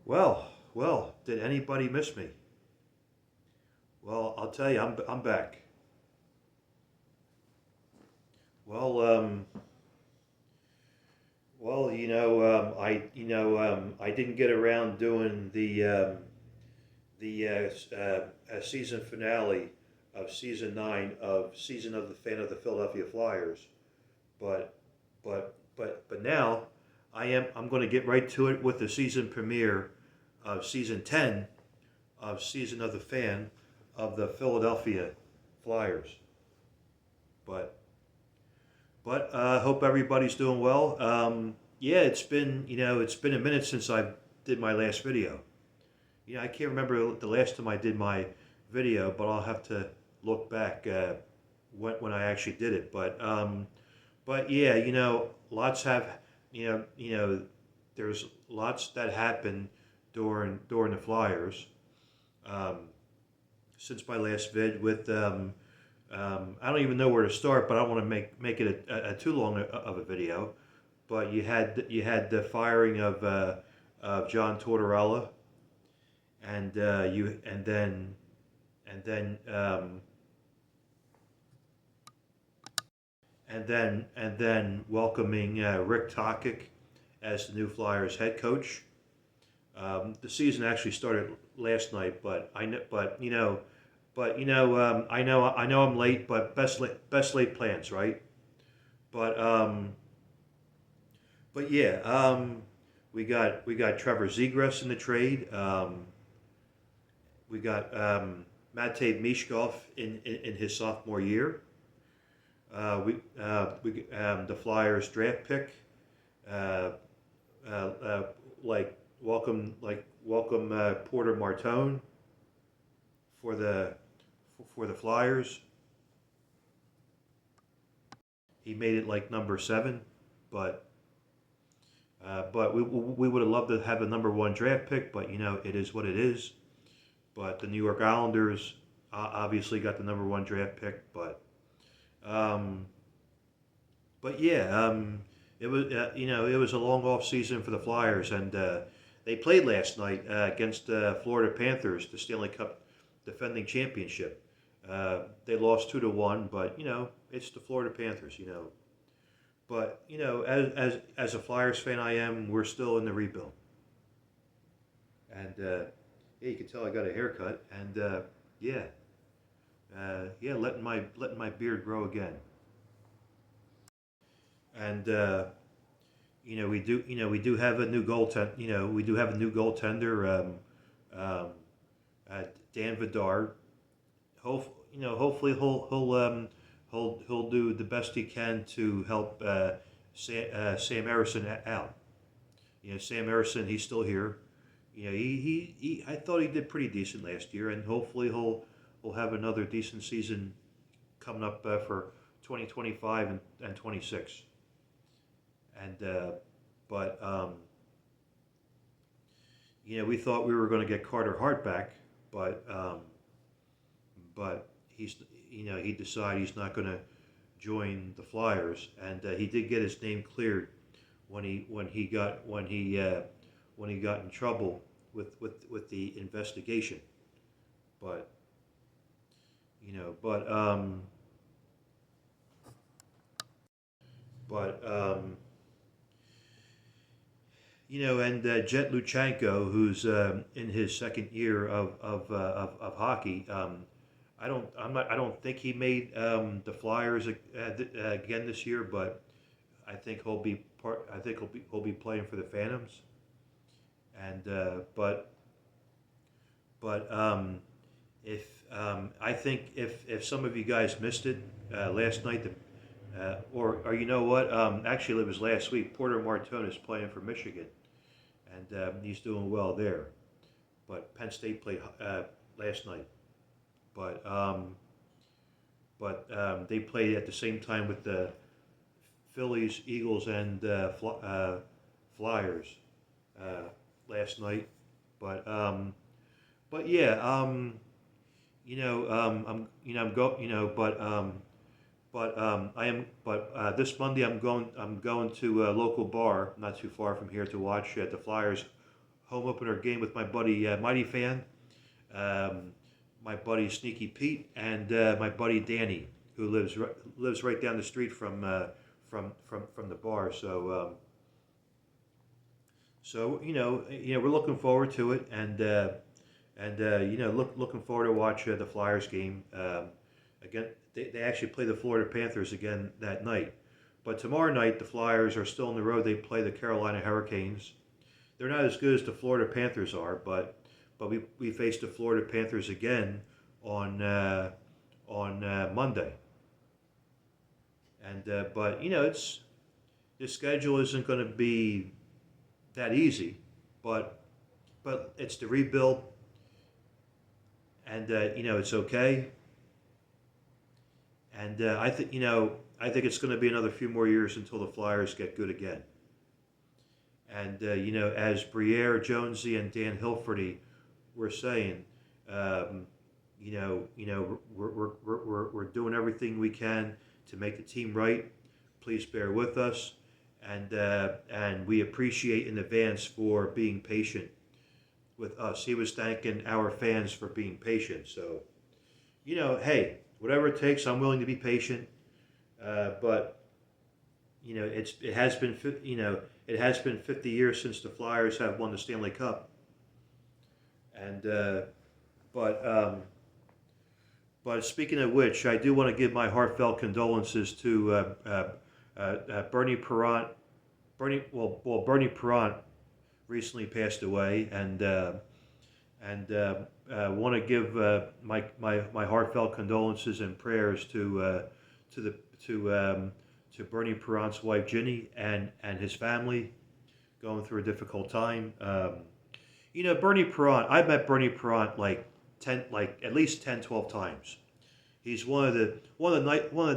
Well, did anybody miss me? Well, I'll tell you, I'm back. Well, I didn't get around doing the season finale of season 9 of season of the fan of the Philadelphia Flyers, but but now I'm going to get right to it with the season premiere of season 10 of season of the fan of the Philadelphia Flyers. But hope everybody's doing well. Yeah, it's been a minute since I did my last video. I can't remember the last time I did my video, but I'll have to look back when I actually did it. But yeah, lots have there's lots that happened during the Flyers um, since my last vid with I don't even know where to start, but I don't want to make it a too long of a video. But you had the firing of John Tortorella, and you and then and then welcoming Rick Tokic as the new Flyers head coach. The season actually started last night, but I know, I know I'm late, but best laid plans, right? But yeah, we got Trevor Zegras in the trade. We got Matej Mishkov in his sophomore year. The Flyers draft pick. Uh, uh, like welcome Porter Martone for the Flyers. He made it like number 7, but we would have loved to have a number 1 draft pick, but it is what it is. But the New York Islanders obviously got the number 1 draft pick, um, yeah, it was a long off season for the Flyers, and they played last night against the Florida Panthers, the Stanley Cup defending championship. They lost 2-1, but it's the Florida Panthers. But as a Flyers fan, I am. We're still in the rebuild, and yeah, you can tell I got a haircut, and yeah, yeah, letting my beard grow again, and we do have a new goaltender. We do have a new goaltender, um, uh, Dan Vidar. Hopefully he'll do the best he can to help Sam Harrison out. Sam Harrison, he's still here. I thought he did pretty decent last year, and hopefully he'll have another decent season coming up for 2025 and 26. And but we thought we were going to get Carter Hart back, but he's he decided he's not going to join the Flyers, and he did get his name cleared when he got in trouble with the investigation. But you know, but but and Jet Luchenko, who's in his second year of hockey. I don't think he made the Flyers again this year, but I think he'll be part. I think he'll be playing for the Phantoms. And but if I think if some of you guys missed it last night, or you know what? Actually, it was last week. Porter Martone is playing for Michigan, and he's doing well there. But Penn State played last night. But they played at the same time with the Phillies, Eagles, and Flyers last night. But yeah, I'm go but I am but this Monday I'm going to a local bar not too far from here to watch the Flyers home opener game with my buddy Mighty Fan, um, my buddy Sneaky Pete, and my buddy Danny, who lives right down the street from the bar. So we're looking forward to it, and looking forward to watch the Flyers game. Again, they actually play the Florida Panthers again that night. But tomorrow night, the Flyers are still on the road. They play the Carolina Hurricanes. They're not as good as the Florida Panthers are, but we face the Florida Panthers again on Monday. And but the schedule isn't going to be that easy, but it's the rebuild, and it's okay. And I think it's going to be another few more years until the Flyers get good again. And as Briere, Jonesy, and Dan Hilferty were saying, we're doing everything we can to make the team right. Please bear with us, and we appreciate in advance for being patient with us. He was thanking our fans for being patient. So, hey, whatever it takes, I'm willing to be patient. But it has been 50 years since the Flyers have won the Stanley Cup, and but speaking of which, I do want to give my heartfelt condolences to Bernie Perrant. Bernie Perrant recently passed away, and want to give my heartfelt condolences and prayers to Bernie Perrant's wife Ginny and his family, going through a difficult time. Bernie Perrant, I've met Bernie Perrant at least 10, 12 times. He's one of the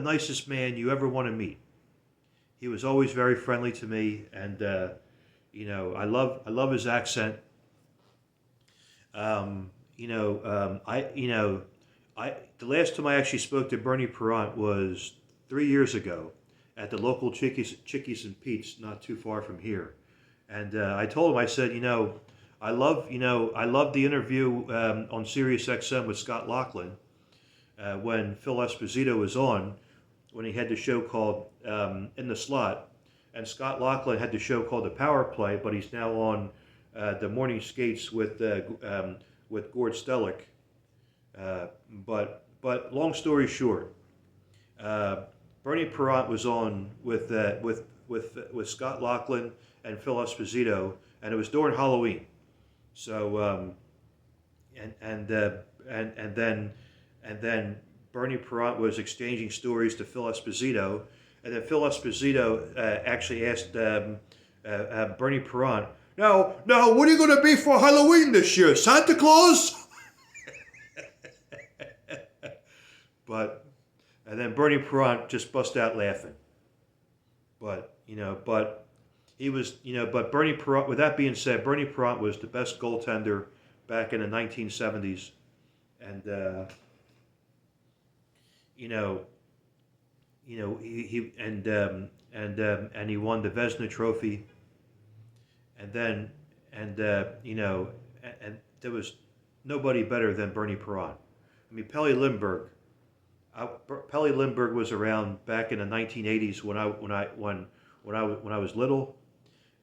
nicest man you ever want to meet. He was always very friendly to me, and I love his accent. The last time I actually spoke to Bernie Perrant was 3 years ago at the local Chickies and Pete's, not too far from here, and I told him, I said, I love the interview on Sirius XM with Scott Laughlin when Phil Esposito was on, when he had the show called In the Slot, and Scott Laughlin had the show called The Power Play, but he's now on the morning skates with Gord Stellick. But long story short, Bernie Perrant was on with Scott Laughlin and Phil Esposito, and it was during Halloween. So and then Bernie Perrant was exchanging stories to Phil Esposito, and then Phil Esposito actually asked Bernie Perrant, Now, what are you going to be for Halloween this year? Santa Claus? And then Bernie Perrant just bust out laughing. But he was, but Bernie Perrant, with that being said, Bernie Perrant was the best goaltender back in the 1970s. And, he won the Vezina Trophy. And there was nobody better than Bernie Perrant. I mean, Pelle Lindbergh was around back in the 1980s when I was little,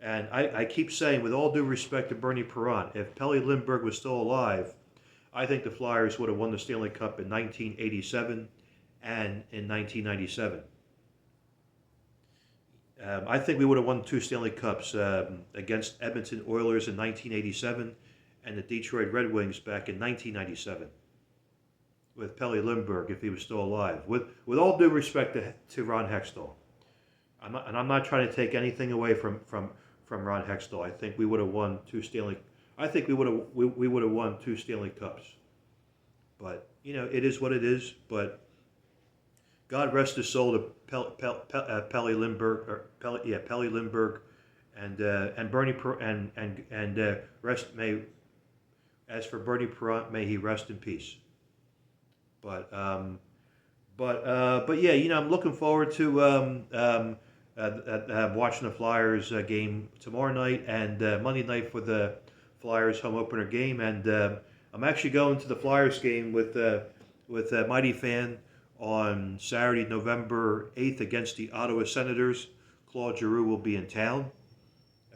and I keep saying, with all due respect to Bernie Perrant, if Pelle Lindbergh was still alive, I think the Flyers would have won the Stanley Cup in 1987 and in 1997. I think we would have won 2 Stanley Cups against Edmonton Oilers in 1987 and the Detroit Red Wings back in 1997 with Pelle Lindbergh, if he was still alive. With all due respect to Ron Hextall, I'm not trying to take anything away from Ron Hextall. I think we would have won 2 Stanley. I think we would have won 2 Stanley Cups. But it is what it is. But God rest his soul to Pelle Lindbergh, Pelle Lindbergh, and Bernie and rest may. As for Bernie Perrant, may he rest in peace. But yeah, I'm looking forward to watching the Flyers game tomorrow night and Monday night for the Flyers home opener game, and I'm actually going to the Flyers game with Mighty Fan on Saturday, November 8th against the Ottawa Senators. Claude Giroux will be in town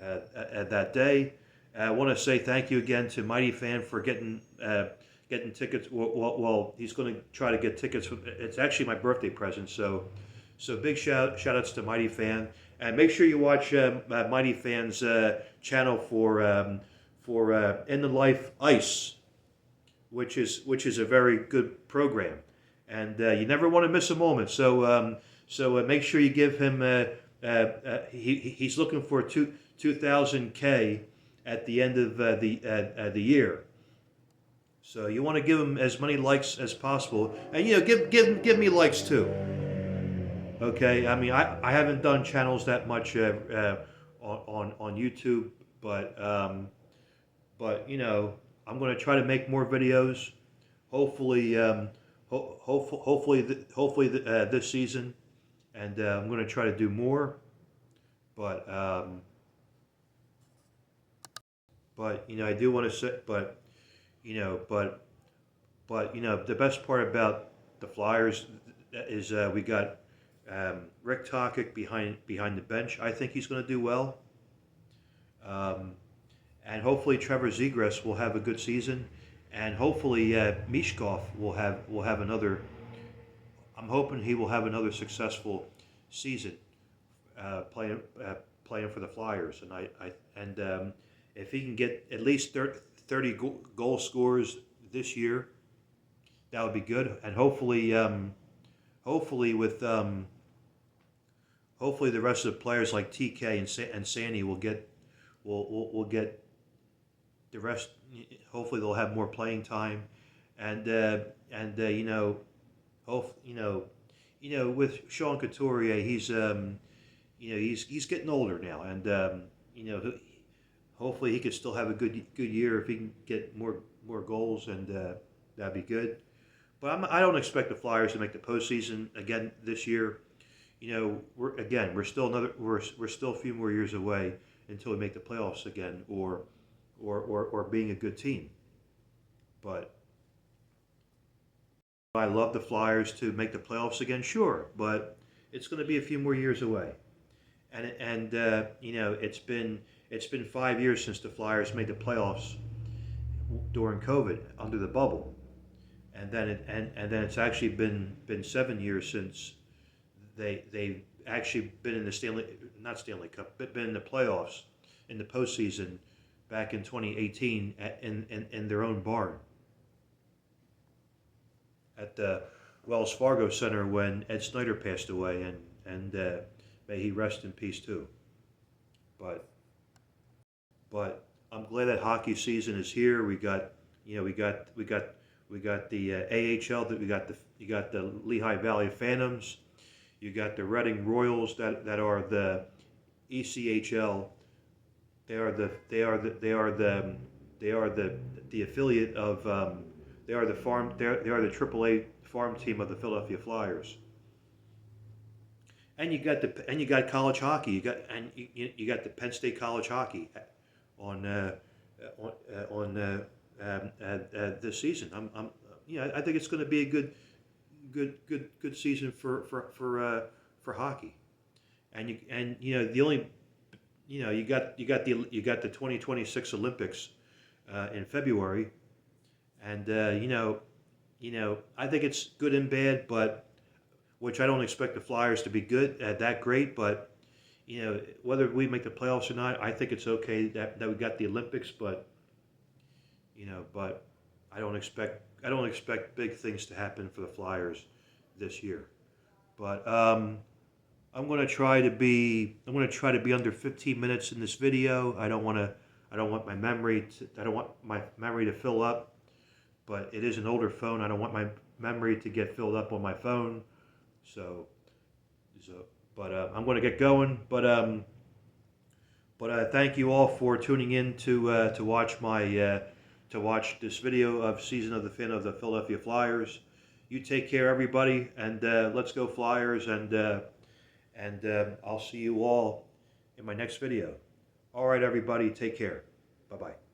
at that day. I want to say thank you again to Mighty Fan for getting tickets. Well, he's going to try to get tickets. It's actually my birthday present, so big shout outs to Mighty Fan, and make sure you watch Mighty Fan's channel for In the Life Ice, which is a very good program, and you never want to miss a moment. So make sure you give him. He's looking for 2,000K at the end of the year. So you want to give him as many likes as possible, and give me likes too. Okay, I mean I haven't done channels that much on YouTube, but I'm going to try to make more videos. Hopefully, this season, and I'm going to try to do more. But I do want to say, but the best part about the Flyers is we got Rick Tocchet behind the bench. I think he's going to do well. And hopefully Trevor Zegras will have a good season, and hopefully Mishkov will have another. I'm hoping he will have another successful season playing for the Flyers, and if he can get at least 30 goal scorers this year, that would be good. And hopefully the rest of the players like TK and Sandy will get the rest. Hopefully they'll have more playing time, and with Sean Couturier, he's getting older now, and hopefully he could still have a good year if he can get more goals, and that'd be good. But I don't expect the Flyers to make the postseason again this year. We're still a few more years away until we make the playoffs again, or being a good team. But I love the Flyers to make the playoffs again, sure, but it's going to be a few more years away. And it's been 5 years since the Flyers made the playoffs during COVID under the bubble, and then it's actually been 7 years since they've actually been in the not Stanley Cup, but been in the playoffs in the postseason back in 2018 in their own barn at the Wells Fargo Center when Ed Snyder passed away, and may he rest in peace too. But I'm glad that hockey season is here. We got the AHL, that you got the Lehigh Valley Phantoms, you got the Reading Royals that are the ECHL. They are the affiliate of they are the AAA farm team of the Philadelphia Flyers. And you got college hockey. You got the Penn State college hockey on this season. I think it's going to be a good season for hockey. And the only you got the 2026 Olympics in February, and I think it's good and bad, but which I don't expect the Flyers to be good that great, but whether we make the playoffs or not, I think it's okay that we got the Olympics, but I don't expect big things to happen for the Flyers this year. But I'm going to try to be under 15 minutes in this video. I don't want my memory to fill up, but it is an older phone. I don't want my memory to get filled up on my phone. But I'm going to get going. But thank you all for tuning in to watch this video of Season of the Fin of the Philadelphia Flyers. You take care, everybody, and let's go Flyers, and I'll see you all in my next video. All right, everybody, take care. Bye-bye.